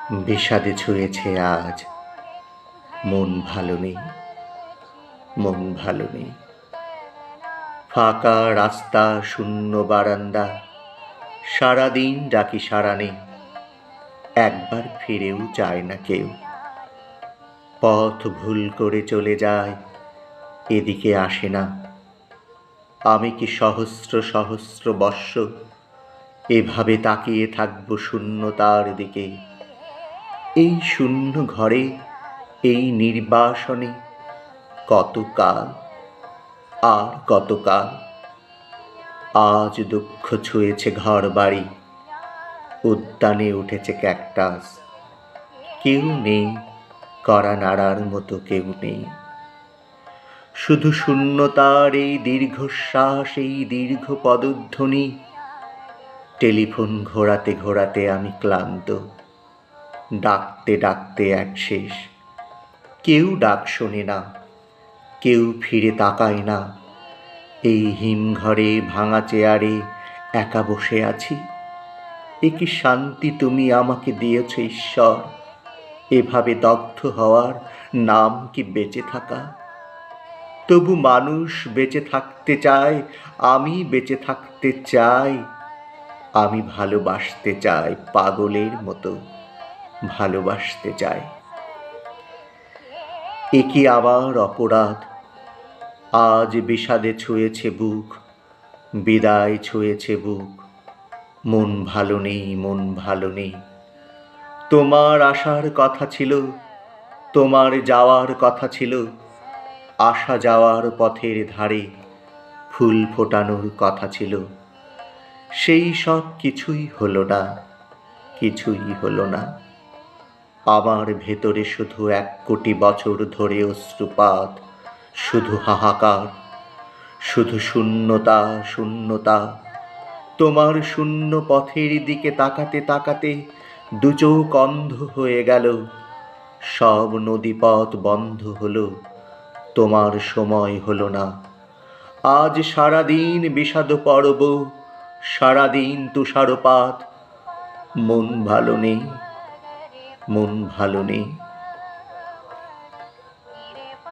বিষাদে ছুঁয়েছে আজ, মন ভালো নেই, মন ভালো নেই। ফাঁকা রাস্তা, শূন্য বারান্দা, সারাদিন ডাকি সাড়া নেই, একবার ফিরেও যায় না কেউ। পথ ভুল করে চলে যায়, এদিকে আসে না। আমি কি সহস্র সহস্র বৎসর এভাবে তাকিয়ে থাকবো শূন্যতার দিকে? এই শূন্য ঘরে, এই নির্বাসনে কতকাল আর কতকাল। আজ দুঃখ ছুঁয়েছে ঘর বাড়ি, উদ্যানে উঠেছে ক্যাকটাস। কেউ নেই কড়া নাড়ার মতো, কেউ নেই। শুধু শূন্যতার এই দীর্ঘশ্বাস, এই দীর্ঘ পদধ্বনি। টেলিফোন ঘোরাতে ঘোরাতে আমি ক্লান্ত, ডাকতে ডাকতে এক শেষ। কেউ ডাক শোনে না, কেউ ফিরে তাকায় না। এই হিমঘরে ভাঙা চেয়ারে একা বসে আছি। এ কি শান্তি তুমি আমাকে দিয়েছ ঈশ্বর? এভাবে দগ্ধ হওয়ার নাম কি বেঁচে থাকা? তবু মানুষ বেঁচে থাকতে চায়, আমি বেঁচে থাকতে চাই। আমি ভালোবাসতে চাই, পাগলের মতো ভালোবাসতে চাই। এ কি আবার অপরাধ? আজ বিষাদে ছুঁয়েছে বুক, বিদায় ছুঁয়েছে বুক। মন ভালো নেই, মন ভালো নেই। তোমার আসার কথা ছিল, তোমার যাওয়ার কথা ছিল। আসা যাওয়ার পথের ধারে ফুল ফোটানোর কথা ছিল। সেই সব কিছুই হলো না, কিছুই হলো না। আমার ভেতরে শুধু 1 কোটি বছর ধরে অশ্রুপাত, শুধু হাহাকার, শুধু শূন্যতা, শূন্যতা। তোমার শূন্য পথের দিকে তাকাতে তাকাতে দুচোখ অন্ধ হয়ে গেল। সব নদীপথ বন্ধ হলো, তোমার সময় হলো না। আজ সারাদিন বিষাদ পরব, সারাদিন তুষারপাত। মন ভালো নেই, মন ভালো নেই।